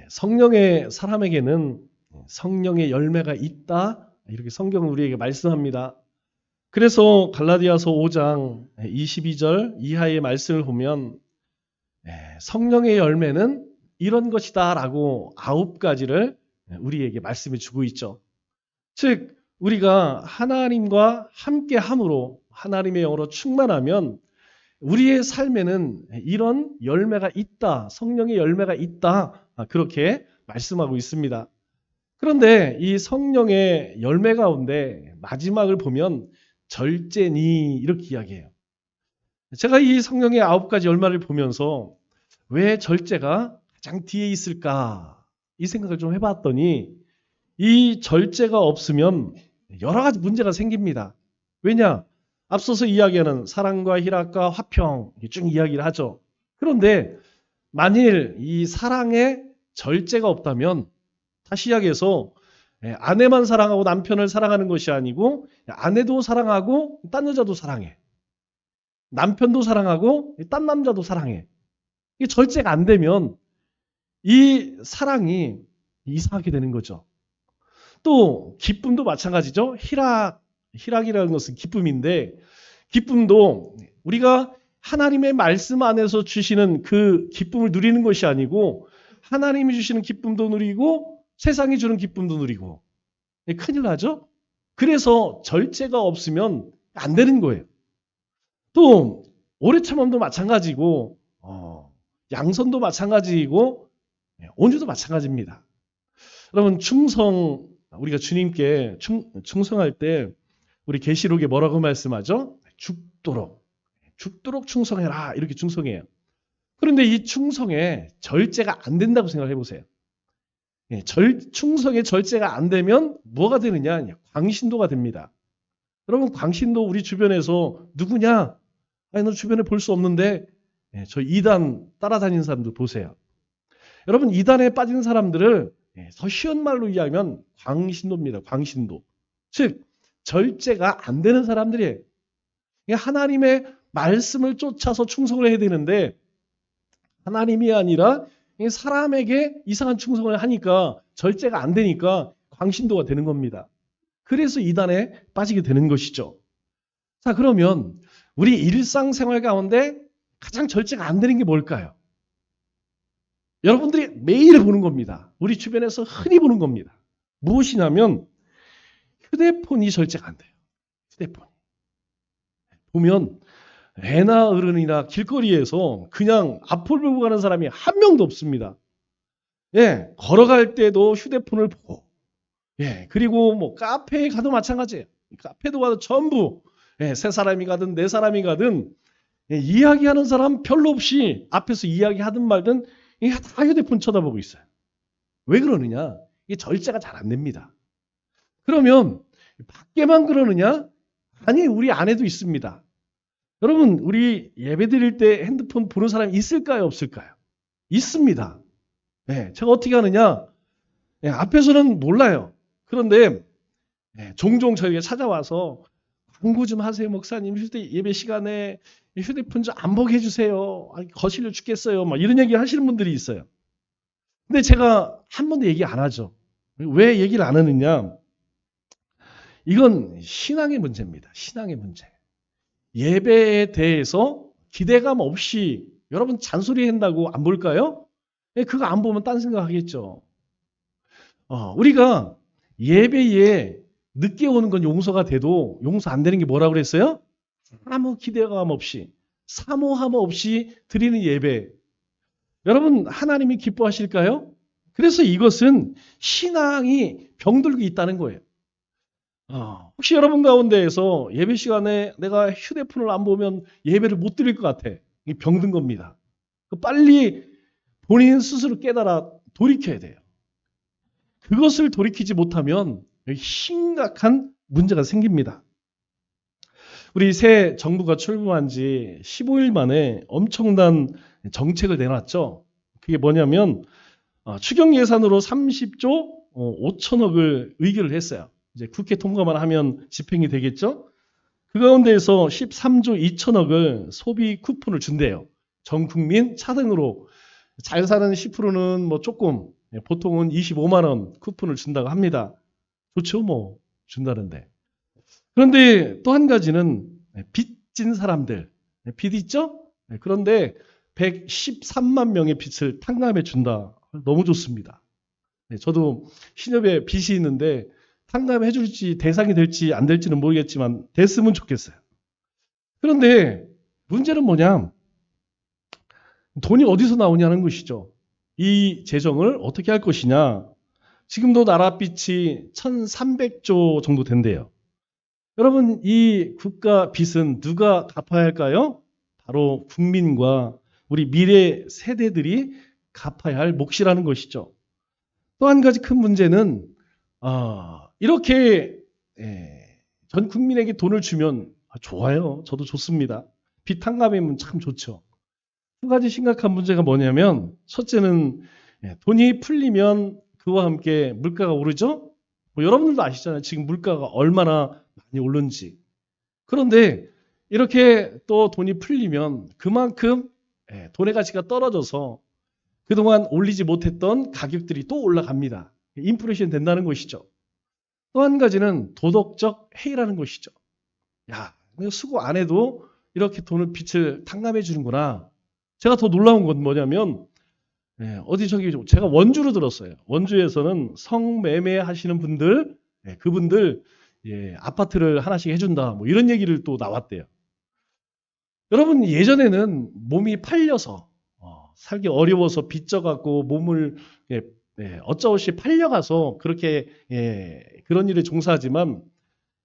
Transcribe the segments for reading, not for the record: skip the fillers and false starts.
성령의 사람에게는 성령의 열매가 있다. 이렇게 성경은 우리에게 말씀합니다. 그래서 갈라디아서 5장 22절 이하의 말씀을 보면 성령의 열매는 이런 것이다 라고 9가지를 우리에게 말씀해 주고 있죠. 즉 우리가 하나님과 함께함으로 하나님의 영으로 충만하면 우리의 삶에는 이런 열매가 있다. 성령의 열매가 있다. 그렇게 말씀하고 있습니다. 그런데 이 성령의 열매 가운데 마지막을 보면 절제니 이렇게 이야기해요. 제가 이 성령의 9가지 열매를 보면서 왜 절제가 가장 뒤에 있을까? 이 생각을 좀 해봤더니 이 절제가 없으면 여러 가지 문제가 생깁니다. 왜냐? 앞서서 이야기하는 사랑과 희락과 화평 쭉 이야기를 하죠. 그런데 만일 이 사랑에 절제가 없다면 다시 이야기해서 아내만 사랑하고 남편을 사랑하는 것이 아니고 아내도 사랑하고 딴 여자도 사랑해. 남편도 사랑하고 딴 남자도 사랑해. 이게 절제가 안 되면 이 사랑이 이상하게 되는 거죠. 또 기쁨도 마찬가지죠. 희락이라는 것은 기쁨인데 기쁨도 우리가 하나님의 말씀 안에서 주시는 그 기쁨을 누리는 것이 아니고 하나님이 주시는 기쁨도 누리고 세상이 주는 기쁨도 누리고 큰일 나죠. 그래서 절제가 없으면 안 되는 거예요. 또 오래 참음도 마찬가지고 양선도 마찬가지이고 온유도 마찬가지입니다. 여러분 우리가 주님께 충성할 때 우리 계시록에 뭐라고 말씀하죠? 죽도록 충성해라 이렇게 충성해요. 그런데 이 충성에 절제가 안 된다고 생각해 보세요. 충성에 절제가 안 되면 뭐가 되느냐? 광신도가 됩니다. 여러분 광신도 우리 주변에서 누구냐? 아니 너 주변에 볼 수 없는데 저 이단 따라다니는 사람들 보세요. 여러분 이단에 빠진 사람들을 더 쉬운 말로 이야기하면 광신도입니다. 광신도. 즉 절제가 안 되는 사람들이에요. 하나님의 말씀을 쫓아서 충성을 해야 되는데 하나님이 아니라 사람에게 이상한 충성을 하니까 절제가 안 되니까 광신도가 되는 겁니다. 그래서 이단에 빠지게 되는 것이죠. 자, 그러면 우리 일상생활 가운데 가장 절제가 안 되는 게 뭘까요? 여러분들이 매일 보는 겁니다. 우리 주변에서 흔히 보는 겁니다. 무엇이냐면 휴대폰이 절제가 안 돼요. 휴대폰이. 보면 애나 어른이나 길거리에서 그냥 앞을 보고 가는 사람이 한 명도 없습니다. 걸어갈 때도 휴대폰을 보고, 그리고 뭐 카페에 가도 마찬가지예요. 카페도 가도 전부 세 사람이 가든 네 사람이 가든 이야기하는 사람 별로 없이 앞에서 이야기하든 말든 다 휴대폰 쳐다보고 있어요. 왜 그러느냐? 이게 절제가 잘 안 됩니다. 그러면 밖에만 그러느냐? 아니, 우리 안에도 있습니다. 여러분, 우리 예배 드릴 때 핸드폰 보는 사람이 있을까요? 없을까요? 있습니다. 제가 어떻게 하느냐? 앞에서는 몰라요. 그런데 종종 저에게 찾아와서 광고 좀 하세요, 목사님. 예배 시간에 휴대폰 좀 안 보게 해주세요. 거슬려 죽겠어요. 막 이런 얘기 하시는 분들이 있어요. 근데 제가 한 번도 얘기 안 하죠. 왜 얘기를 안 하느냐? 이건 신앙의 문제입니다. 신앙의 문제. 예배에 대해서 기대감 없이 여러분 잔소리 한다고 안 볼까요? 그거 안 보면 딴 생각 하겠죠. 우리가 예배에 늦게 오는 건 용서가 돼도 용서 안 되는 게 뭐라고 그랬어요? 아무 기대감 없이 사모함 없이 드리는 예배. 여러분 하나님이 기뻐하실까요? 그래서 이것은 신앙이 병들고 있다는 거예요. 혹시 여러분 가운데에서 예배 시간에 내가 휴대폰을 안 보면 예배를 못 드릴 것 같아. 이게 병든 겁니다. 빨리 본인 스스로 깨달아 돌이켜야 돼요. 그것을 돌이키지 못하면 심각한 문제가 생깁니다. 우리 새 정부가 출범한 지 15일 만에 엄청난 정책을 내놨죠. 그게 뭐냐면 추경 예산으로 30조 5천억을 의결을 했어요. 이제 국회 통과만 하면 집행이 되겠죠. 그 가운데에서 13조 2천억을 소비 쿠폰을 준대요. 전 국민 차등으로 잘 사는 10%는 뭐 조금 보통은 25만 원 쿠폰을 준다고 합니다. 좋죠, 뭐 준다는데. 그런데 또 한 가지는 빚진 사람들, 빚 있죠? 그런데 113만 명의 빚을 탕감해 준다. 너무 좋습니다. 저도 신협에 빚이 있는데 탕감해 줄지 대상이 될지 안 될지는 모르겠지만 됐으면 좋겠어요. 그런데 문제는 뭐냐? 돈이 어디서 나오냐는 것이죠. 이 재정을 어떻게 할 것이냐? 지금도 나라 빚이 1,300조 정도 된대요. 여러분, 이 국가 빚은 누가 갚아야 할까요? 바로 국민과 우리 미래 세대들이 갚아야 할 몫이라는 것이죠. 또 한 가지 큰 문제는 이렇게 전 국민에게 돈을 주면 좋아요. 저도 좋습니다. 빚 탕감이면 참 좋죠. 두 가지 심각한 문제가 뭐냐면 첫째는 돈이 풀리면 그와 함께 물가가 오르죠. 뭐 여러분들도 아시잖아요. 지금 물가가 얼마나 많이 오른지. 그런데 이렇게 또 돈이 풀리면 그만큼 돈의 가치가 떨어져서 그동안 올리지 못했던 가격들이 또 올라갑니다. 인플레이션 된다는 것이죠. 또 한 가지는 도덕적 해이라는 것이죠. 야, 내가 수고 안 해도 이렇게 돈을 빚을 탕감해 주는구나. 제가 더 놀라운 건 뭐냐면 제가 원주로 들었어요. 원주에서는 성매매 하시는 분들, 그분들 아파트를 하나씩 해준다. 뭐 이런 얘기를 또 나왔대요. 여러분 예전에는 몸이 팔려서 살기 어려워서 빚져갖고 몸을 어쩌없이 팔려가서 그렇게 그런 일에 종사하지만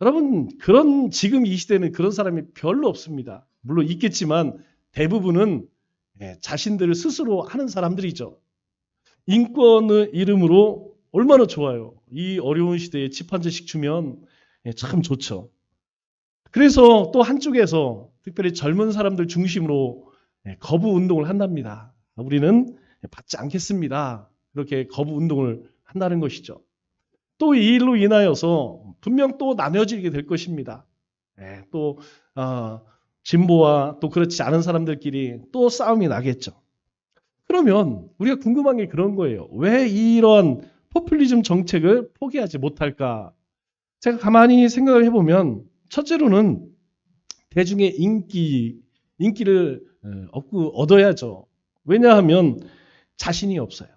여러분 그런 지금 이 시대는 그런 사람이 별로 없습니다. 물론 있겠지만 대부분은 자신들을 스스로 하는 사람들이죠. 인권의 이름으로 얼마나 좋아요. 이 어려운 시대에 집 한 채씩 주면 참 좋죠. 그래서 또 한쪽에서 특별히 젊은 사람들 중심으로 거부 운동을 한답니다. 우리는 받지 않겠습니다. 그렇게 거부 운동을 한다는 것이죠. 또 이 일로 인하여서 분명 또 나뉘어지게 될 것입니다. 또 진보와 또 그렇지 않은 사람들끼리 또 싸움이 나겠죠. 그러면 우리가 궁금한 게 그런 거예요. 왜 이런 포퓰리즘 정책을 포기하지 못할까? 제가 가만히 생각을 해보면 첫째로는 대중의 인기를 얻어야죠. 왜냐하면 자신이 없어요.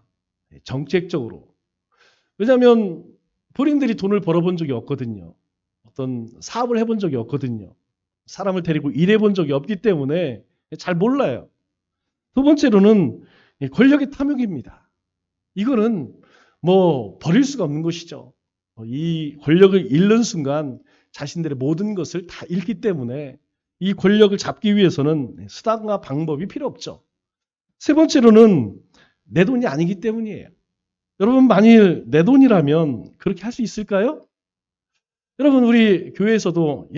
정책적으로. 왜냐하면 본인들이 돈을 벌어본 적이 없거든요. 어떤 사업을 해본 적이 없거든요. 사람을 데리고 일해본 적이 없기 때문에 잘 몰라요. 두 번째로는 권력의 탐욕입니다. 이거는 뭐 버릴 수가 없는 것이죠. 이 권력을 잃는 순간 자신들의 모든 것을 다 잃기 때문에 이 권력을 잡기 위해서는 수단과 방법이 필요 없죠. 세 번째로는 내 돈이 아니기 때문이에요. 여러분 만일 내 돈이라면 그렇게 할 수 있을까요? 여러분 우리 교회에서도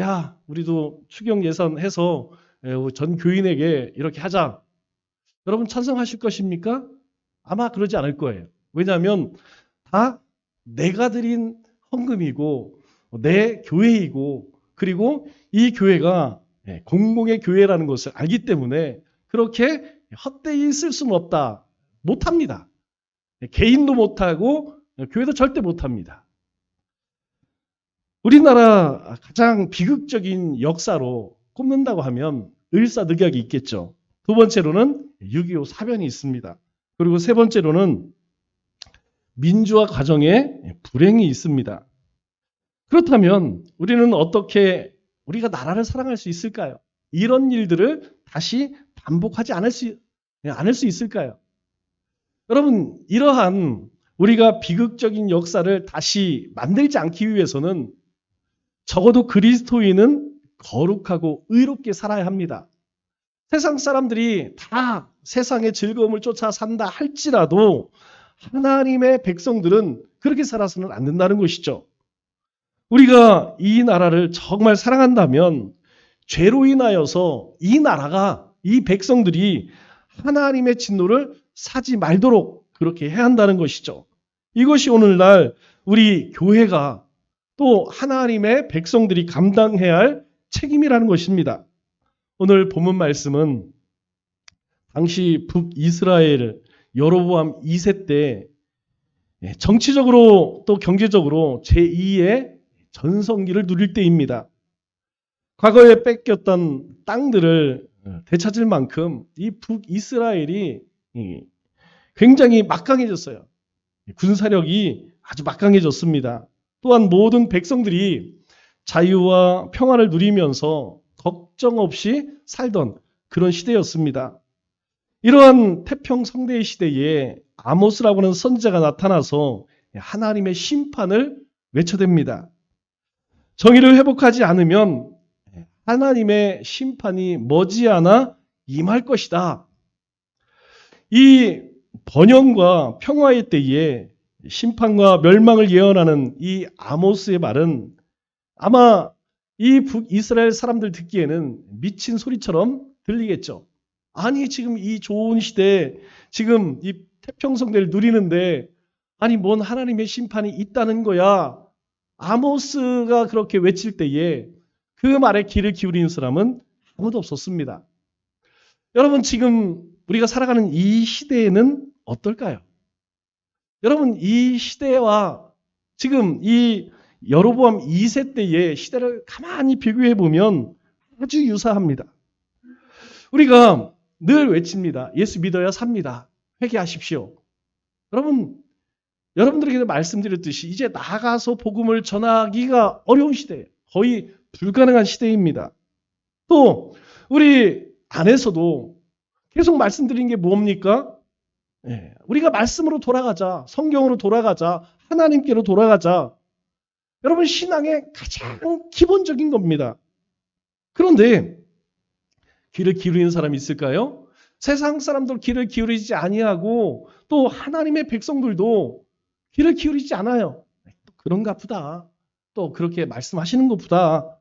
우리도 추경 예산해서 전 교인에게 이렇게 하자. 여러분 찬성하실 것입니까? 아마 그러지 않을 거예요. 왜냐하면 다 내가 드린 헌금이고 내 교회이고 그리고 이 교회가 공공의 교회라는 것을 알기 때문에 그렇게 헛되이 쓸 수는 없다. 못합니다. 개인도 못하고 교회도 절대 못합니다. 우리나라 가장 비극적인 역사로 꼽는다고 하면 을사늑약이 있겠죠. 두 번째로는 6.25 사변이 있습니다. 그리고 세 번째로는 민주화 과정에 불행이 있습니다. 그렇다면 우리는 어떻게 우리가 나라를 사랑할 수 있을까요? 이런 일들을 다시 반복하지 않을 수 있을까요? 여러분 이러한 우리가 비극적인 역사를 다시 만들지 않기 위해서는 적어도 그리스도인은 거룩하고 의롭게 살아야 합니다. 세상 사람들이 다 세상의 즐거움을 쫓아 산다 할지라도 하나님의 백성들은 그렇게 살아서는 안 된다는 것이죠. 우리가 이 나라를 정말 사랑한다면 죄로 인하여서 이 나라가 이 백성들이 하나님의 진노를 사지 말도록 그렇게 해야 한다는 것이죠. 이것이 오늘날 우리 교회가 또 하나님의 백성들이 감당해야 할 책임이라는 것입니다. 오늘 본문 말씀은 당시 북이스라엘 여로보암 2세 때 정치적으로 또 경제적으로 제2의 전성기를 누릴 때입니다. 과거에 뺏겼던 땅들을 되찾을 만큼 이 북이스라엘이 굉장히 막강해졌어요. 군사력이 아주 막강해졌습니다. 또한 모든 백성들이 자유와 평화를 누리면서 걱정 없이 살던 그런 시대였습니다. 이러한 태평성대의 시대에 아모스라고 하는 선지자가 나타나서 하나님의 심판을 외쳐댑니다. 정의를 회복하지 않으면 하나님의 심판이 머지않아 임할 것이다. 이 번영과 평화의 때에 심판과 멸망을 예언하는 이 아모스의 말은 아마 이 북이스라엘 사람들 듣기에는 미친 소리처럼 들리겠죠. 아니 지금 이 좋은 시대에 지금 이 태평성대를 누리는데 아니 뭔 하나님의 심판이 있다는 거야. 아모스가 그렇게 외칠 때에 그 말에 귀를 기울이는 사람은 아무도 없었습니다. 여러분 지금 우리가 살아가는 이 시대에는 어떨까요? 여러분 이 시대와 지금 이 여로보암 2세 때의 시대를 가만히 비교해 보면 아주 유사합니다. 우리가 늘 외칩니다. 예수 믿어야 삽니다. 회개하십시오. 여러분들에게 말씀드렸듯이 이제 나가서 복음을 전하기가 어려운 시대예요. 거의 불가능한 시대입니다. 또 우리 안에서도 계속 말씀드린 게 뭡니까? 우리가 말씀으로 돌아가자. 성경으로 돌아가자. 하나님께로 돌아가자. 여러분 신앙의 가장 기본적인 겁니다. 그런데 귀를 기울이는 사람이 있을까요? 세상 사람들 귀를 기울이지 아니하고 또 하나님의 백성들도 귀를 기울이지 않아요. 그런가 보다. 또 그렇게 말씀하시는 것보다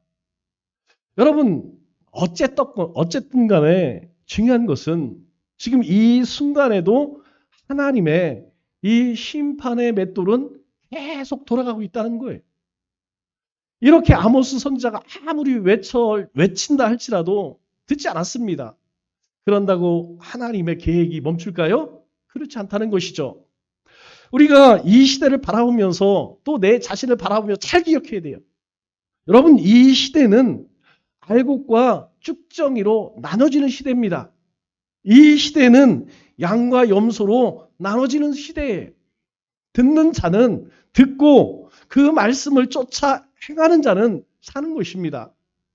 여러분 어쨌든 간에 중요한 것은 지금 이 순간에도 하나님의 이 심판의 맷돌은 계속 돌아가고 있다는 거예요. 이렇게 아모스 선지자가 아무리 외친다 할지라도 듣지 않았습니다. 그런다고 하나님의 계획이 멈출까요? 그렇지 않다는 것이죠. 우리가 이 시대를 바라보면서 또 내 자신을 바라보며 잘 기억해야 돼요. 여러분 이 시대는 알곡과 쭉정이로 나눠지는 시대입니다. 이 시대는 양과 염소로 나눠지는 시대예요. 듣는 자는 듣고 그 말씀을 쫓아 행하는 자는 사는 것입니다.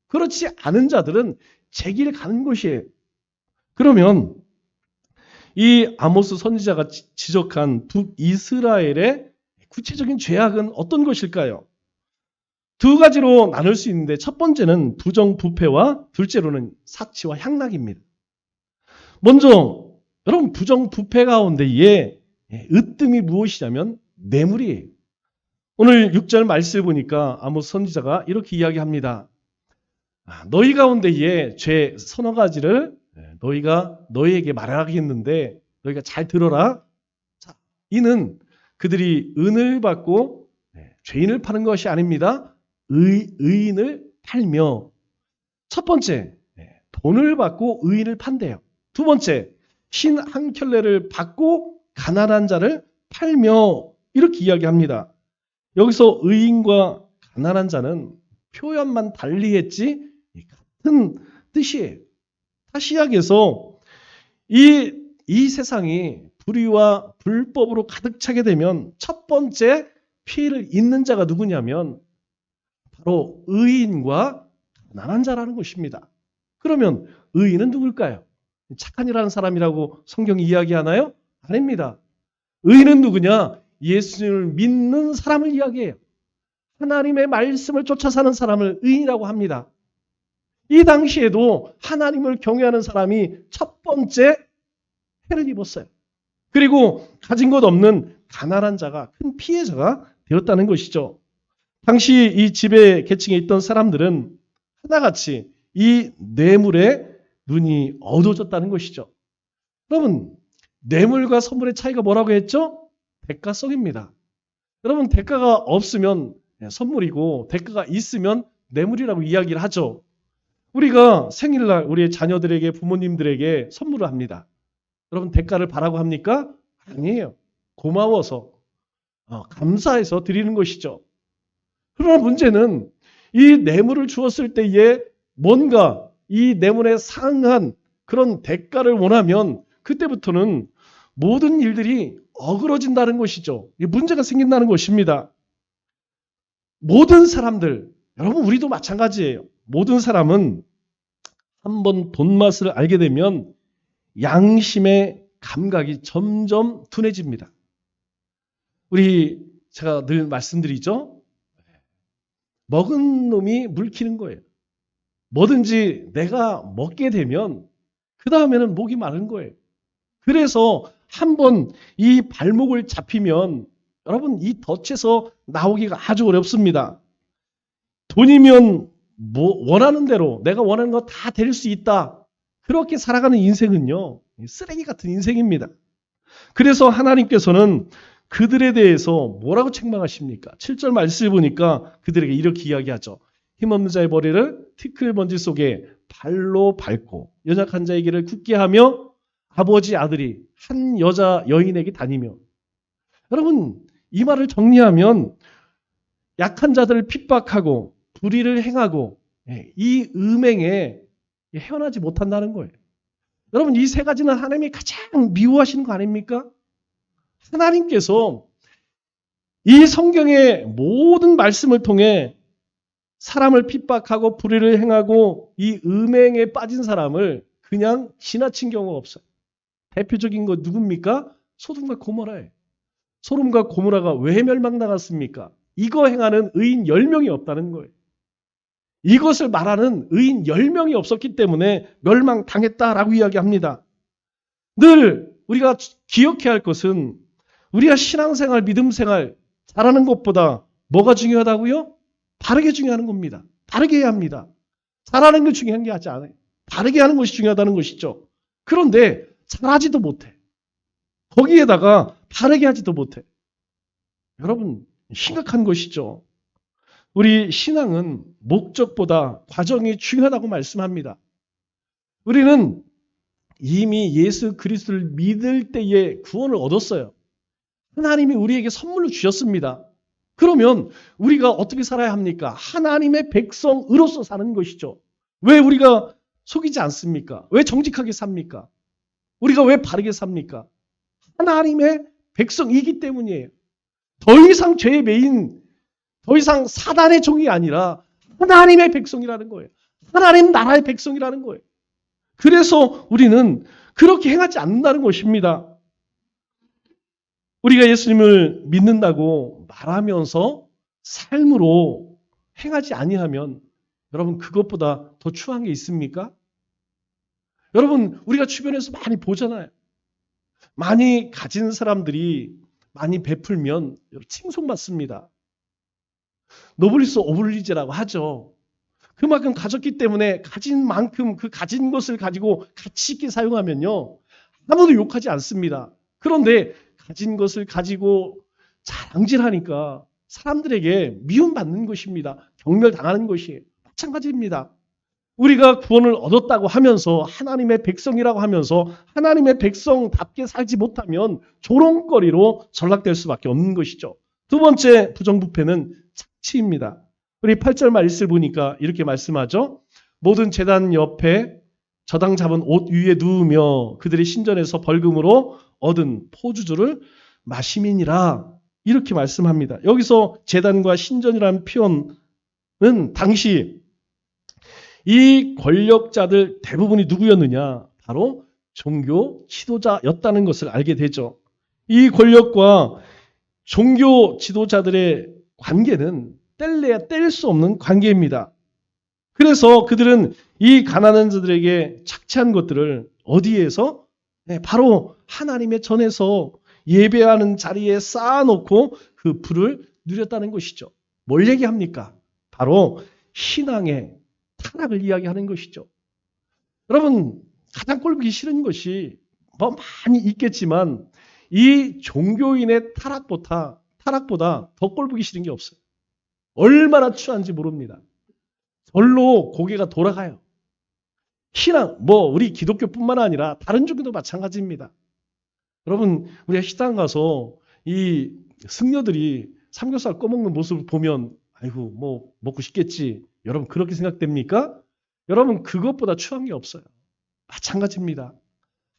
그렇지 않은 자들은 제 길에 가는 것이에요. 그러면 이 아모스 선지자가 지적한 북이스라엘의 구체적인 죄악은 어떤 것일까요? 두 가지로 나눌 수 있는데 첫 번째는 부정부패와 둘째로는 사치와 향락입니다. 먼저 여러분 부정부패 가운데에 으뜸이 무엇이냐면 뇌물이에요. 오늘 6절 말씀을 보니까 아모스 선지자가 이렇게 이야기합니다. 너희 가운데에 죄 서너 가지를 너희가 너희에게 말하겠는데 너희가 잘 들어라. 자, 이는 그들이 은을 받고 죄인을 파는 것이 아닙니다. 의인을 팔며 첫 번째 돈을 받고 의인을 판대요. 두 번째 신 한 켤레를 받고 가난한 자를 팔며 이렇게 이야기합니다. 여기서 의인과 가난한 자는 표현만 달리했지 같은 뜻이에요. 다시 이야기해서 이 세상이 불의와 불법으로 가득 차게 되면 첫 번째 피해를 입는 자가 누구냐면 바로 의인과 가난한 자라는 것입니다. 그러면 의인은 누굴까요? 착한 일 하는 사람이라고 성경이 이야기하나요? 아닙니다. 의인은 누구냐? 예수님을 믿는 사람을 이야기해요. 하나님의 말씀을 쫓아 사는 사람을 의인이라고 합니다. 이 당시에도 하나님을 경외하는 사람이 첫 번째 해를 입었어요. 그리고 가진 것 없는 가난한 자가 큰 피해자가 되었다는 것이죠. 당시 이 지배 계층에 있던 사람들은 하나같이 이 뇌물에 눈이 어두워졌다는 것이죠. 여러분, 뇌물과 선물의 차이가 뭐라고 했죠? 대가성입니다. 여러분, 대가가 없으면 선물이고 대가가 있으면 뇌물이라고 이야기를 하죠. 우리가 생일날 우리의 자녀들에게 부모님들에게 선물을 합니다. 여러분 대가를 바라고 합니까? 아니에요. 고마워서. 감사해서 드리는 것이죠. 그러나 문제는 이 뇌물을 주었을 때에 뭔가 이 뇌물에 상응한 그런 대가를 원하면 그때부터는 모든 일들이 어그러진다는 것이죠. 문제가 생긴다는 것입니다. 모든 사람들, 여러분 우리도 마찬가지예요. 모든 사람은 한번 돈 맛을 알게 되면 양심의 감각이 점점 둔해집니다. 제가 늘 말씀드리죠. 먹은 놈이 물키는 거예요. 뭐든지 내가 먹게 되면 그 다음에는 목이 마른 거예요. 그래서 한번 이 발목을 잡히면 여러분 이 덫에서 나오기가 아주 어렵습니다. 돈이면 원하는 대로 내가 원하는 거 다 될 수 있다. 그렇게 살아가는 인생은요. 쓰레기 같은 인생입니다. 그래서 하나님께서는 그들에 대해서 뭐라고 책망하십니까? 7절 말씀을 보니까 그들에게 이렇게 이야기하죠. 힘없는 자의 머리를 티끌 먼지 속에 발로 밟고 연약한 자의 길을 굳게 하며 아버지 아들이 한 여자 여인에게 다니며. 여러분 이 말을 정리하면 약한 자들을 핍박하고 불의를 행하고 이 음행에 헤어나지 못한다는 거예요. 여러분 이 세 가지는 하나님이 가장 미워하시는 거 아닙니까? 하나님께서 이 성경의 모든 말씀을 통해 사람을 핍박하고 불의를 행하고 이 음행에 빠진 사람을 그냥 지나친 경우가 없어요. 대표적인 거 누굽니까? 소돔과 고모라예요. 소돔과 고모라가 왜 멸망당했습니까? 이거 행하는 의인 10명이 없다는 거예요. 이것을 말하는 의인 10명이 없었기 때문에 멸망당했다라고 이야기합니다. 늘 우리가 기억해야 할 것은 우리가 신앙생활, 믿음생활 잘하는 것보다 뭐가 중요하다고요? 바르게 중요한 겁니다. 바르게 해야 합니다. 잘하는 게 중요한 게 하지 않아요. 바르게 하는 것이 중요하다는 것이죠. 그런데 잘하지도 못해. 거기에다가 바르게 하지도 못해. 여러분 심각한 것이죠. 우리 신앙은 목적보다 과정이 중요하다고 말씀합니다. 우리는 이미 예수 그리스도를 믿을 때에 구원을 얻었어요. 하나님이 우리에게 선물로 주셨습니다. 그러면 우리가 어떻게 살아야 합니까? 하나님의 백성으로서 사는 것이죠. 왜 우리가 속이지 않습니까? 왜 정직하게 삽니까? 우리가 왜 바르게 삽니까? 하나님의 백성이기 때문이에요. 더 이상 죄의 매인, 더 이상 사단의 종이 아니라 하나님의 백성이라는 거예요. 하나님 나라의 백성이라는 거예요. 그래서 우리는 그렇게 행하지 않는다는 것입니다. 우리가 예수님을 믿는다고 말하면서 삶으로 행하지 아니하면 여러분 그것보다 더 추한 게 있습니까? 여러분 우리가 주변에서 많이 보잖아요. 많이 가진 사람들이 많이 베풀면 칭송받습니다. 노블리스 오블리제라고 하죠. 그만큼 가졌기 때문에 가진 만큼 그 가진 것을 가지고 가치 있게 사용하면요. 아무도 욕하지 않습니다. 그런데 가진 것을 가지고 자랑질하니까 사람들에게 미움받는 것입니다. 경멸당하는 것이에요. 마찬가지입니다. 우리가 구원을 얻었다고 하면서 하나님의 백성이라고 하면서 하나님의 백성답게 살지 못하면 조롱거리로 전락될 수밖에 없는 것이죠. 두 번째 부정부패는 착취입니다. 우리 8절 말씀을 보니까 이렇게 말씀하죠. 모든 제단 옆에 저당 잡은 옷 위에 누우며 그들이 신전에서 벌금으로 얻은 포주주를 마시민이라 이렇게 말씀합니다. 여기서 제단과 신전이라는 표현은 당시 이 권력자들 대부분이 누구였느냐? 바로 종교 지도자였다는 것을 알게 되죠. 이 권력과 종교 지도자들의 관계는 뗄래야 뗄 수 없는 관계입니다. 그래서 그들은 이 가난한 자들에게 착취한 것들을 어디에서? 바로 하나님의 전에서 예배하는 자리에 쌓아놓고 그 불을 누렸다는 것이죠. 뭘 얘기합니까? 바로 신앙의 타락을 이야기하는 것이죠. 여러분 가장 꼴보기 싫은 것이 뭐 많이 있겠지만 이 종교인의 타락보다 더 꼴보기 싫은 게 없어요. 얼마나 추한지 모릅니다. 절로 고개가 돌아가요. 신앙, 우리 기독교뿐만 아니라 다른 종교도 마찬가지입니다. 여러분, 우리가 식당 가서 이 승려들이 삼겹살 꺼먹는 모습을 보면 아이고 뭐 먹고 싶겠지. 여러분 그렇게 생각됩니까? 여러분 그것보다 추한 게 없어요. 마찬가지입니다.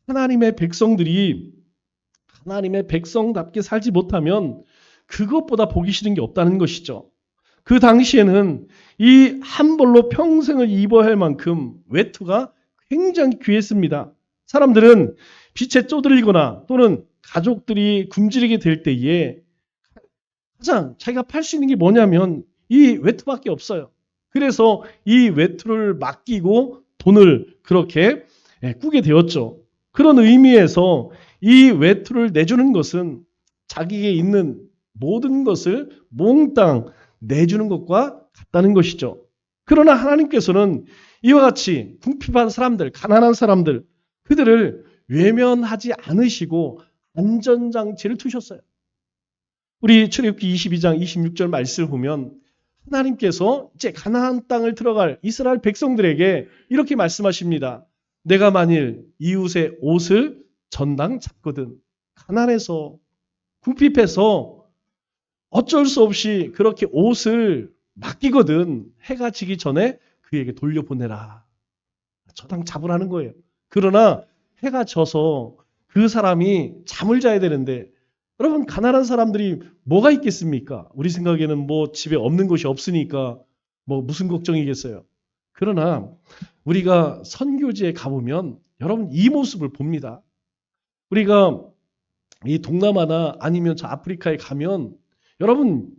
하나님의 백성답게 살지 못하면 그것보다 보기 싫은 게 없다는 것이죠. 그 당시에는 이 한 벌로 평생을 입어야 할 만큼 외투가 굉장히 귀했습니다. 사람들은 빛에 쪼들리거나 또는 가족들이 굶주리게 될 때에 가장 자기가 팔 수 있는 게 뭐냐면 이 외투밖에 없어요. 그래서 이 외투를 맡기고 돈을 그렇게 꾸게 되었죠. 그런 의미에서 이 외투를 내주는 것은 자기에게 있는 모든 것을 몽땅 내주는 것과 같다는 것이죠. 그러나 하나님께서는 이와 같이 궁핍한 사람들, 가난한 사람들, 그들을 외면하지 않으시고 안전장치를 두셨어요. 우리 출애굽기 22장 26절 말씀을 보면 하나님께서 이제 가나안 땅을 들어갈 이스라엘 백성들에게 이렇게 말씀하십니다. 내가 만일 이웃의 옷을 전당 잡거든 가난해서 궁핍해서 어쩔 수 없이 그렇게 옷을 맡기거든 해가 지기 전에 그에게 돌려보내라. 저당 잡으라는 거예요. 그러나 해가 져서 그 사람이 잠을 자야 되는데 여러분 가난한 사람들이 뭐가 있겠습니까? 우리 생각에는 뭐 집에 없는 것이 없으니까 뭐 무슨 걱정이겠어요. 그러나 우리가 선교지에 가보면 여러분 이 모습을 봅니다. 우리가 이 동남아나 아니면 저 아프리카에 가면 여러분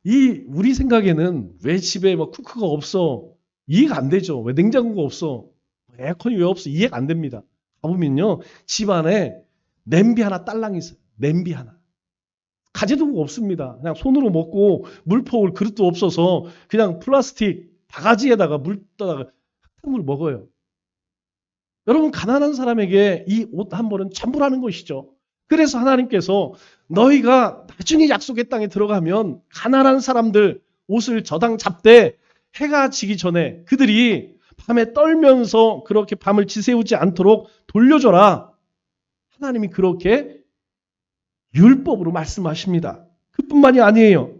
이 우리 생각에는 왜 집에 뭐 쿠크가 없어 이해가 안 되죠. 왜 냉장고가 없어 에어컨이 왜 없어 이해가 안 됩니다. 가보면요 집 안에 냄비 하나 딸랑 있어요. 냄비 하나. 가재도구가 없습니다. 그냥 손으로 먹고 물 퍼올 그릇도 없어서 그냥 플라스틱 바가지에다가 물 떠다가 흙탕물 먹어요. 여러분 가난한 사람에게 이 옷 한 벌은 전부라는 것이죠. 그래서 하나님께서 너희가 나중에 약속의 땅에 들어가면 가난한 사람들 옷을 저당 잡되 해가 지기 전에 그들이 밤에 떨면서 그렇게 밤을 지새우지 않도록 돌려줘라. 하나님이 그렇게 율법으로 말씀하십니다. 그뿐만이 아니에요.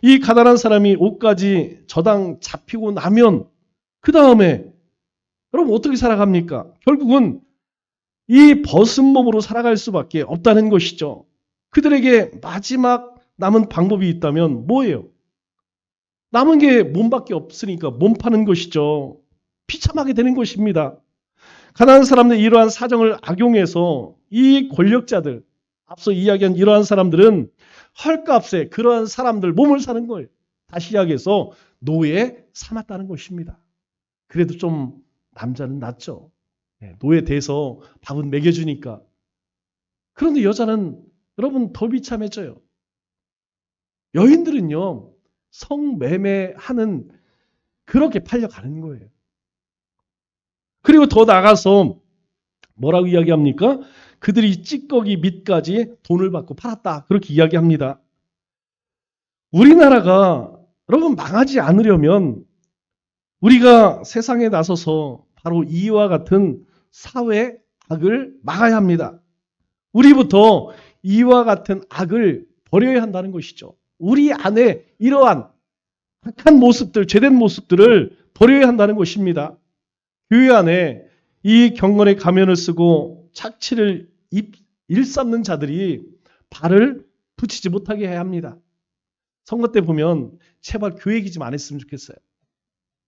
이 가난한 사람이 옷까지 저당 잡히고 나면 그 다음에 여러분 어떻게 살아갑니까? 결국은 이 벗은 몸으로 살아갈 수밖에 없다는 것이죠. 그들에게 마지막 남은 방법이 있다면 뭐예요? 남은 게 몸밖에 없으니까 몸 파는 것이죠. 비참하게 되는 것입니다. 가난한 사람들이 이러한 사정을 악용해서 이 권력자들, 앞서 이야기한 이러한 사람들은 헐값에 그러한 사람들 몸을 사는 거예요. 다시 이야기해서 노예 삼았다는 것입니다. 그래도 좀 남자는 낫죠. 노예 돼서 밥은 먹여주니까. 그런데 여자는 여러분 더 비참해져요. 여인들은요. 성매매하는 그렇게 팔려가는 거예요. 그리고 더 나가서 뭐라고 이야기합니까? 그들이 찌꺼기 밑까지 돈을 받고 팔았다. 그렇게 이야기합니다. 우리나라가 여러분 망하지 않으려면 우리가 세상에 나서서 바로 이와 같은 사회 악을 막아야 합니다. 우리부터 이와 같은 악을 버려야 한다는 것이죠. 우리 안에 이러한 악한 모습들, 죄된 모습들을 버려야 한다는 것입니다. 교회 안에 이 경건의 가면을 쓰고 착취를 일삼는 자들이 발을 붙이지 못하게 해야 합니다. 선거 때 보면 제발 교회 기좀 안 했으면 좋겠어요.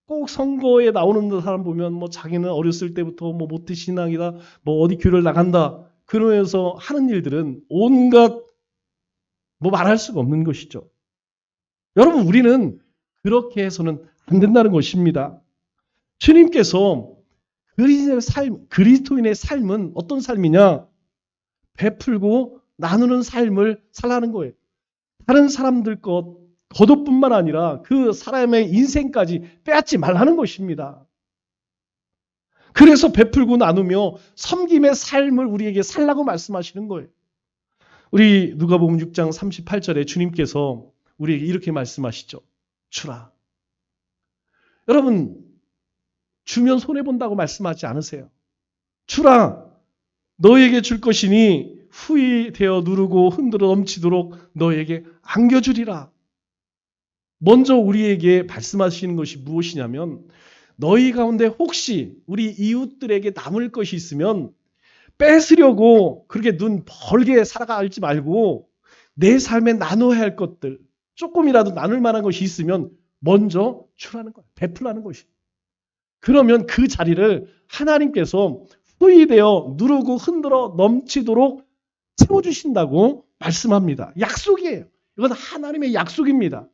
꼭 선거에 나오는 사람 보면 뭐 자기는 어렸을 때부터 뭐 모태신앙이다, 뭐 어디 교회를 나간다 그러면서 하는 일들은 온갖 뭐 말할 수가 없는 것이죠. 여러분 우리는 그렇게 해서는 안 된다는 것입니다. 주님께서 그리스도인의 삶은 어떤 삶이냐? 베풀고 나누는 삶을 살라는 거예요. 다른 사람들 것 겉옷뿐만 아니라 그 사람의 인생까지 빼앗지 말라는 것입니다. 그래서 베풀고 나누며 섬김의 삶을 우리에게 살라고 말씀하시는 거예요. 우리 누가복음 6장 38절에 주님께서 우리에게 이렇게 말씀하시죠. 주라. 여러분 주면 손해본다고 말씀하지 않으세요. 주라. 너에게 줄 것이니 후히 되어 누르고 흔들어 넘치도록 너에게 안겨주리라. 먼저 우리에게 말씀하시는 것이 무엇이냐면 너희 가운데 혹시 우리 이웃들에게 남을 것이 있으면 뺏으려고 그렇게 눈 벌게 살아가지 말고 내 삶에 나눠야 할 것들, 조금이라도 나눌 만한 것이 있으면 먼저 주라는 거야. 베풀라는 것이. 그러면 그 자리를 하나님께서 후히 되어 누르고 흔들어 넘치도록 채워주신다고 말씀합니다. 약속이에요. 이건 하나님의 약속입니다.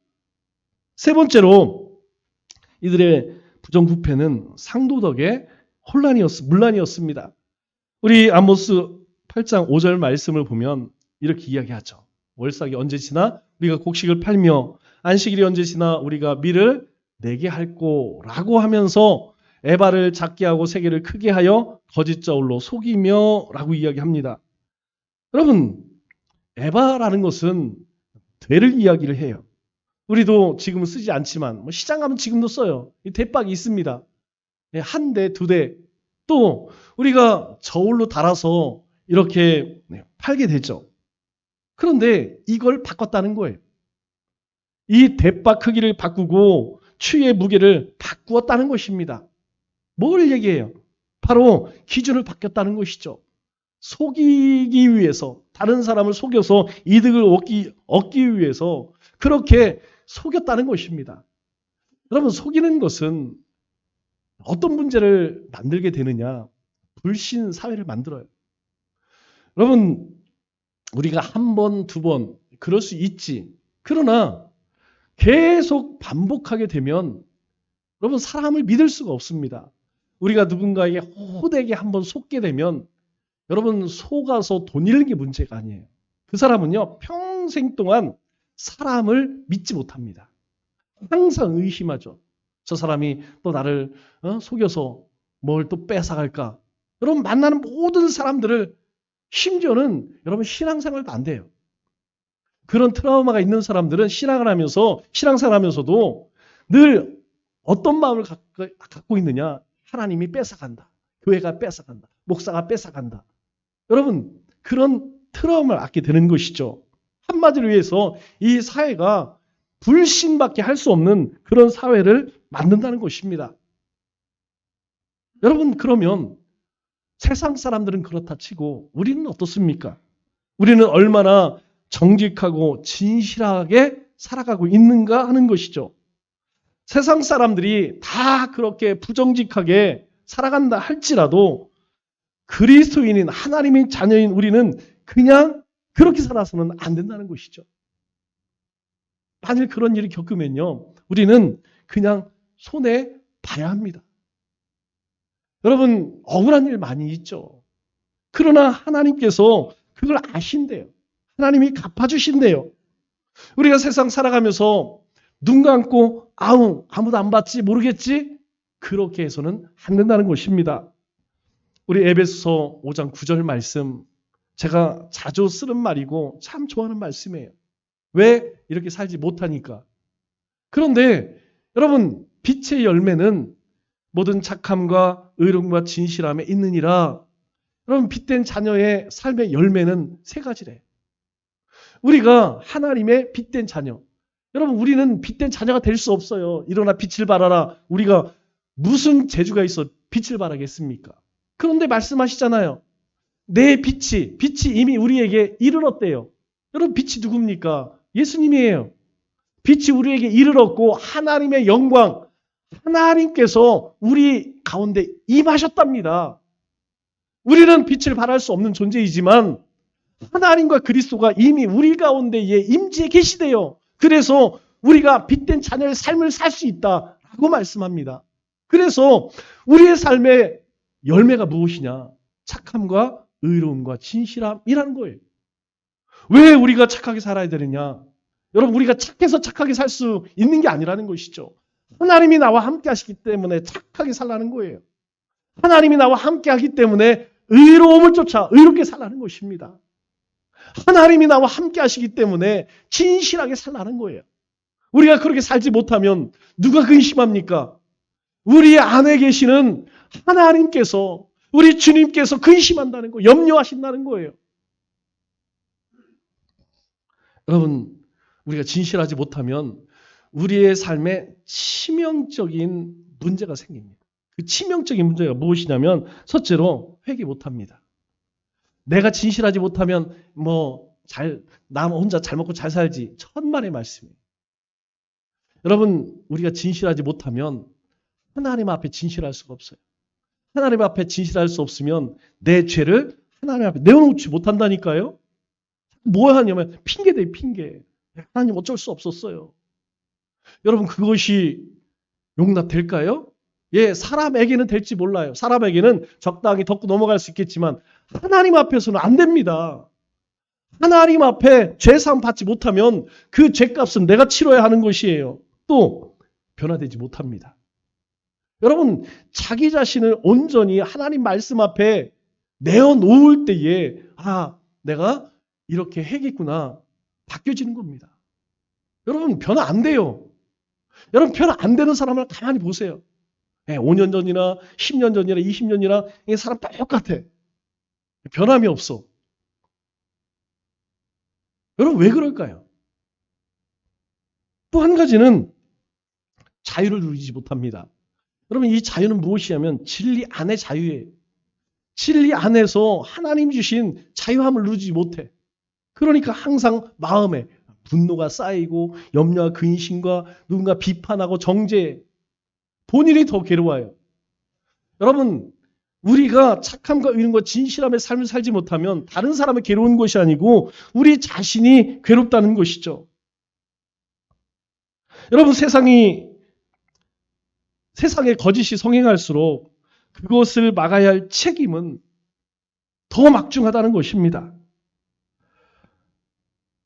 세 번째로 이들의 부정부패는 상도덕의 문란이었습니다. 우리 아모스 8장 5절 말씀을 보면 이렇게 이야기하죠. 월삭이 언제 지나 우리가 곡식을 팔며 안식일이 언제 지나 우리가 밀을 내게 할꼬라고 하면서 에바를 작게 하고 세계를 크게 하여 거짓 저울로 속이며 라고 이야기합니다. 여러분, 에바라는 것은 되를 이야기를 해요. 우리도 지금은 쓰지 않지만 시장 가면 지금도 써요. 이 대박이 있습니다. 한 대, 두 대. 또 우리가 저울로 달아서 이렇게 팔게 되죠. 그런데 이걸 바꿨다는 거예요. 이 대박 크기를 바꾸고 추의 무게를 바꾸었다는 것입니다. 뭘 얘기해요? 바로 기준을 바뀌었다는 것이죠. 속이기 위해서, 다른 사람을 속여서 이득을 얻기 위해서 그렇게 속였다는 것입니다. 여러분, 속이는 것은 어떤 문제를 만들게 되느냐? 불신 사회를 만들어요. 여러분, 우리가 한 번, 두 번 그럴 수 있지. 그러나 계속 반복하게 되면 여러분 사람을 믿을 수가 없습니다. 우리가 누군가에게 호되게 한번 속게 되면 여러분 속아서 돈 잃는 게 문제가 아니에요. 그 사람은요 평생 동안 사람을 믿지 못합니다. 항상 의심하죠. 저 사람이 또 나를 속여서 뭘 또 뺏어갈까. 여러분 만나는 모든 사람들을 심지어는 여러분 신앙생활도 안 돼요. 그런 트라우마가 있는 사람들은 신앙생활 하면서도 늘 어떤 마음을 갖고 있느냐. 하나님이 뺏어간다. 교회가 뺏어간다. 목사가 뺏어간다. 여러분 그런 트라우마를 갖게 되는 것이죠. 한마디로 해서 이 사회가 불신밖에 할 수 없는 그런 사회를 만든다는 것입니다. 여러분 그러면 세상 사람들은 그렇다 치고 우리는 어떻습니까? 우리는 얼마나 정직하고 진실하게 살아가고 있는가 하는 것이죠. 세상 사람들이 다 그렇게 부정직하게 살아간다 할지라도 그리스도인인 하나님의 자녀인 우리는 그냥 그렇게 살아서는 안 된다는 것이죠. 만일 그런 일을 겪으면요. 우리는 그냥 손해 봐야 합니다. 여러분 억울한 일 많이 있죠. 그러나 하나님께서 그걸 아신대요. 하나님이 갚아주신대요. 우리가 세상 살아가면서 눈 감고 아무도 안 봤지 모르겠지 그렇게 해서는 안 된다는 것입니다. 우리 에베소서 5장 9절 말씀 제가 자주 쓰는 말이고 참 좋아하는 말씀이에요. 왜 이렇게 살지 못하니까. 그런데 여러분 빛의 열매는 모든 착함과 의로움과 진실함에 있느니라. 여러분 빛된 자녀의 삶의 열매는 세 가지래. 우리가 하나님의 빛된 자녀. 여러분 우리는 빛된 자녀가 될 수 없어요. 일어나 빛을 발하라. 우리가 무슨 재주가 있어 빛을 발하겠습니까? 그런데 말씀하시잖아요. 내 빛이 이미 우리에게 이르렀대요. 여러분 빛이 누굽니까? 예수님이에요. 빛이 우리에게 이르렀고 하나님의 영광 하나님께서 우리 가운데 임하셨답니다. 우리는 빛을 발할 수 없는 존재이지만 하나님과 그리스도가 이미 우리 가운데에 임지에 계시대요. 그래서 우리가 빛된 자녀의 삶을 살 수 있다라고 말씀합니다. 그래서 우리의 삶의 열매가 무엇이냐? 착함과 의로움과 진실함이라는 거예요. 왜 우리가 착하게 살아야 되느냐? 여러분 우리가 착해서 착하게 살 수 있는 게 아니라는 것이죠. 하나님이 나와 함께 하시기 때문에 착하게 살라는 거예요. 하나님이 나와 함께 하기 때문에 의로움을 쫓아 의롭게 살라는 것입니다. 하나님이 나와 함께 하시기 때문에 진실하게 살라는 거예요. 우리가 그렇게 살지 못하면 누가 근심합니까? 우리 안에 계시는 하나님께서 우리 주님께서 근심한다는 거, 염려하신다는 거예요. 여러분, 우리가 진실하지 못하면 우리의 삶에 치명적인 문제가 생깁니다. 그 치명적인 문제가 무엇이냐면 첫째로 회개 못합니다. 내가 진실하지 못하면 나 혼자 잘 먹고 잘 살지. 천만의 말씀이에요. 여러분, 우리가 진실하지 못하면 하나님 앞에 진실할 수가 없어요. 하나님 앞에 진실할 수 없으면 내 죄를 하나님 앞에 내어놓지 못한다니까요. 뭐 하냐면 핑계대요, 핑계. 하나님 어쩔 수 없었어요. 여러분, 그것이 용납될까요? 예, 사람에게는 될지 몰라요. 사람에게는 적당히 덮고 넘어갈 수 있겠지만 하나님 앞에서는 안 됩니다. 하나님 앞에 죄사함 받지 못하면 그 죄값은 내가 치러야 하는 것이에요. 또 변화되지 못합니다. 여러분, 자기 자신을 온전히 하나님 말씀 앞에 내어놓을 때에 내가 이렇게 해겠구나 바뀌어지는 겁니다. 여러분, 변화 안 돼요. 여러분, 변화 안 되는 사람을 가만히 보세요. 5년 전이나 10년 전이나 20년이나 이 사람 똑같아. 변함이 없어. 여러분, 왜 그럴까요? 또 한 가지는 자유를 누리지 못합니다. 여러분, 이 자유는 무엇이냐면 진리 안의 자유예요. 진리 안에서 하나님 주신 자유함을 누리지 못해. 그러니까 항상 마음에 분노가 쌓이고 염려와 근심과 누군가 비판하고 정죄, 본인이 더 괴로워요. 여러분, 우리가 착함과 의인과 진실함의 삶을 살지 못하면 다른 사람이 괴로운 것이 아니고 우리 자신이 괴롭다는 것이죠. 여러분, 세상에 거짓이 성행할수록 그것을 막아야 할 책임은 더 막중하다는 것입니다.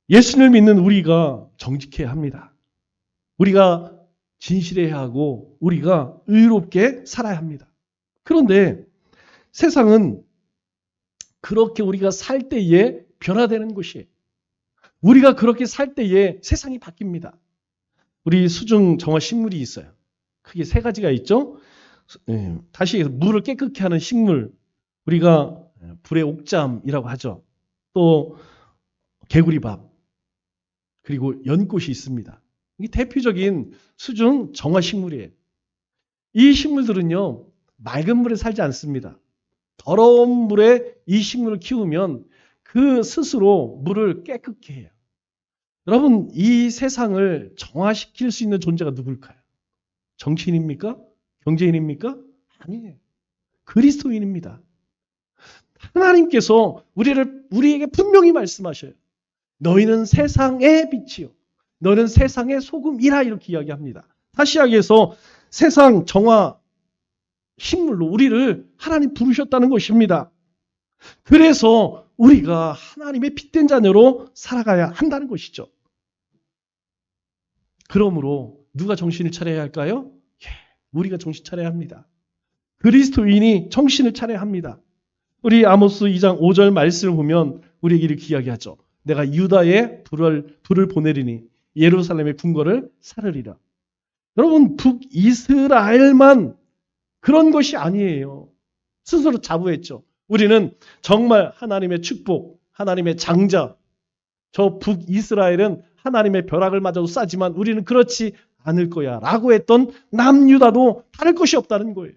예수님을 믿는 우리가 정직해야 합니다. 우리가 진실해야 하고 우리가 의롭게 살아야 합니다. 그런데 세상은 그렇게 우리가 살 때에 변화되는 것이에요. 우리가 그렇게 살 때에 세상이 바뀝니다. 우리 수중 정화 식물이 있어요. 크게 세 가지가 있죠. 다시 물을 깨끗게 하는 식물, 우리가 불의 옥잠이라고 하죠. 또 개구리밥, 그리고 연꽃이 있습니다. 이게 대표적인 수중 정화 식물이에요. 이 식물들은요, 맑은 물에 살지 않습니다. 더러운 물에 이 식물을 키우면 그 스스로 물을 깨끗게 해요. 여러분, 이 세상을 정화시킬 수 있는 존재가 누굴까요? 정치인입니까? 경제인입니까? 아니에요. 그리스도인입니다. 하나님께서 우리에게 분명히 말씀하셔요. 너희는 세상의 빛이요. 너는 세상의 소금이라 이렇게 이야기합니다. 다시 이야기해서 세상 정화 식물로 우리를 하나님 부르셨다는 것입니다. 그래서 우리가 하나님의 빛된 자녀로 살아가야 한다는 것이죠. 그러므로 누가 정신을 차려야 할까요? 우리가 정신 차려야 합니다. 그리스도인이 정신을 차려야 합니다. 우리 아모스 2장 5절 말씀을 보면 우리에게 이렇게 이야기하죠. 내가 유다에 불을 보내리니 예루살렘의 궁궐을 사르리라. 여러분, 북이스라엘만 그런 것이 아니에요. 스스로 자부했죠. 우리는 정말 하나님의 축복, 하나님의 장자, 저 북이스라엘은 하나님의 벼락을 맞아도 싸지만 우리는 그렇지 않을 거야 라고 했던 남유다도 다를 것이 없다는 거예요.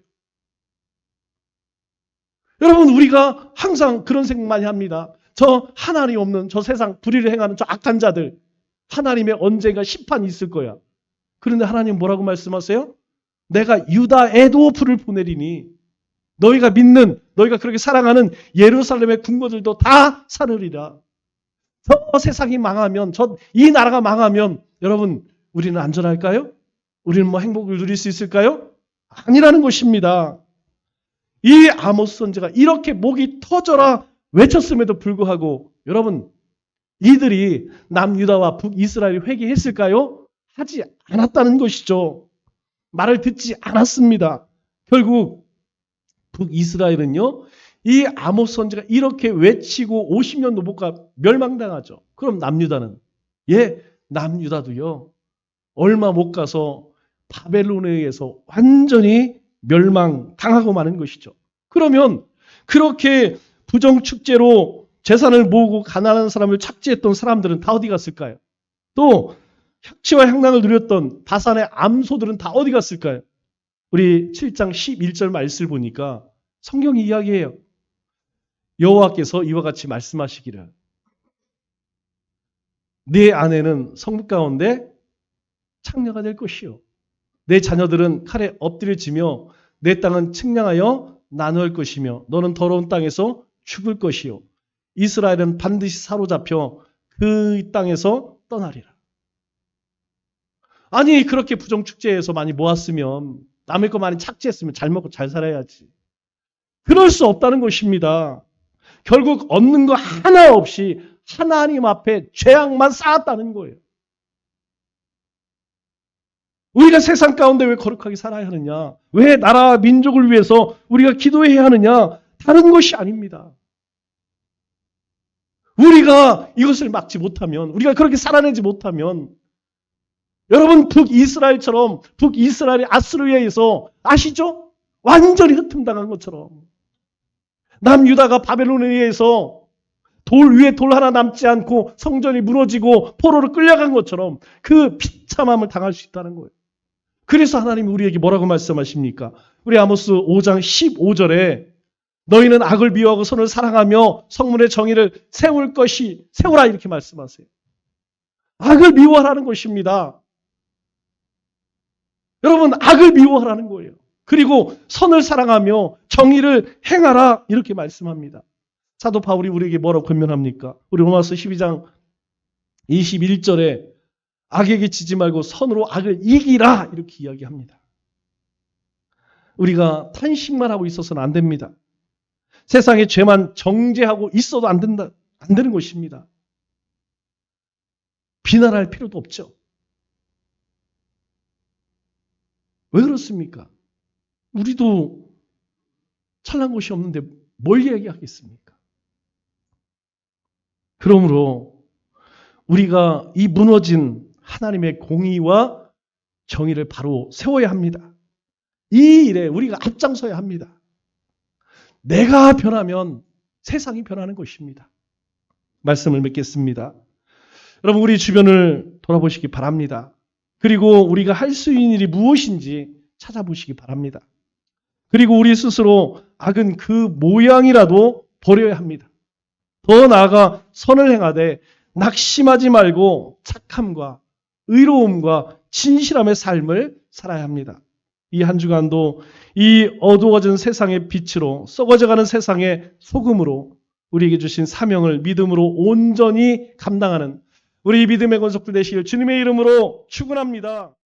여러분, 우리가 항상 그런 생각 많이 합니다. 저 하나님 없는 저 세상 불의를 행하는 저 악한 자들, 하나님의 언젠가 심판이 있을 거야. 그런데 하나님 뭐라고 말씀하세요? 내가 유다에도 불을 보내리니 너희가 믿는, 너희가 그렇게 사랑하는 예루살렘의 궁궐들도 다 사르리라. 저 세상이 망하면, 이 나라가 망하면 여러분, 우리는 안전할까요? 우리는 행복을 누릴 수 있을까요? 아니라는 것입니다. 이 아모스 선지가 이렇게 목이 터져라 외쳤음에도 불구하고 여러분, 이들이 남유다와 북이스라엘이 회개했을까요? 하지 않았다는 것이죠. 말을 듣지 않았습니다. 결국 북이스라엘은요, 이 아모스 선지가 이렇게 외치고 50년도 못 가 멸망당하죠. 그럼 남유다는? 남유다도요, 얼마 못 가서 바벨론에 의해서 완전히 멸망당하고 마는 것이죠. 그러면 그렇게 부정축제로 재산을 모으고 가난한 사람을 착취했던 사람들은 다 어디 갔을까요? 또 혁치와 향락을 누렸던 바산의 암소들은 다 어디 갔을까요? 우리 7장 11절 말씀을 보니까 성경이 이야기해요. 여호와께서 이와 같이 말씀하시기를 네 아내는 성읍 가운데 창녀가 될 것이요 내 자녀들은 칼에 엎드려지며 내 땅은 측량하여 나누을 것이며 너는 더러운 땅에서 죽을 것이요 이스라엘은 반드시 사로잡혀 그 땅에서 떠나리라. 아니 그렇게 부정축제에서 많이 모았으면 남의 거 많이 착취했으면 잘 먹고 잘 살아야지. 그럴 수 없다는 것입니다. 결국 얻는 거 하나 없이 하나님 앞에 죄악만 쌓았다는 거예요. 우리가 세상 가운데 왜 거룩하게 살아야 하느냐? 왜 나라 민족을 위해서 우리가 기도해야 하느냐? 다른 것이 아닙니다. 우리가 이것을 막지 못하면, 우리가 그렇게 살아내지 못하면, 여러분 북이스라엘처럼 북이스라엘이 아수르에 의해서 아시죠? 완전히 흩음당한 것처럼 남유다가 바벨론에 의해서 돌 위에 돌 하나 남지 않고 성전이 무너지고 포로로 끌려간 것처럼 그 비참함을 당할 수 있다는 거예요. 그래서 하나님이 우리에게 뭐라고 말씀하십니까? 우리 아모스 5장 15절에 너희는 악을 미워하고 선을 사랑하며 성문의 정의를 세우라 이렇게 말씀하세요. 악을 미워하라는 것입니다. 여러분 악을 미워하라는 거예요. 그리고 선을 사랑하며 정의를 행하라 이렇게 말씀합니다. 사도 바울이 우리에게 뭐라고 권면합니까? 우리 로마서 12장 21절에 악에게 지지 말고 선으로 악을 이기라 이렇게 이야기합니다. 우리가 탄식만 하고 있어서는 안 됩니다. 세상의 죄만 정죄하고 있어도 안 되는 것입니다. 비난할 필요도 없죠. 왜 그렇습니까? 우리도 찬란 곳이 없는데 뭘 얘기하겠습니까? 그러므로 우리가 이 무너진 하나님의 공의와 정의를 바로 세워야 합니다. 이 일에 우리가 앞장서야 합니다. 내가 변하면 세상이 변하는 것입니다. 말씀을 맺겠습니다. 여러분 우리 주변을 돌아보시기 바랍니다. 그리고 우리가 할 수 있는 일이 무엇인지 찾아보시기 바랍니다. 그리고 우리 스스로 악은 그 모양이라도 버려야 합니다. 더 나아가 선을 행하되 낙심하지 말고 착함과 의로움과 진실함의 삶을 살아야 합니다. 이 한 주간도 이 어두워진 세상의 빛으로 썩어져가는 세상의 소금으로 우리에게 주신 사명을 믿음으로 온전히 감당하는 우리 믿음의 권속들 되시길 주님의 이름으로 축원합니다.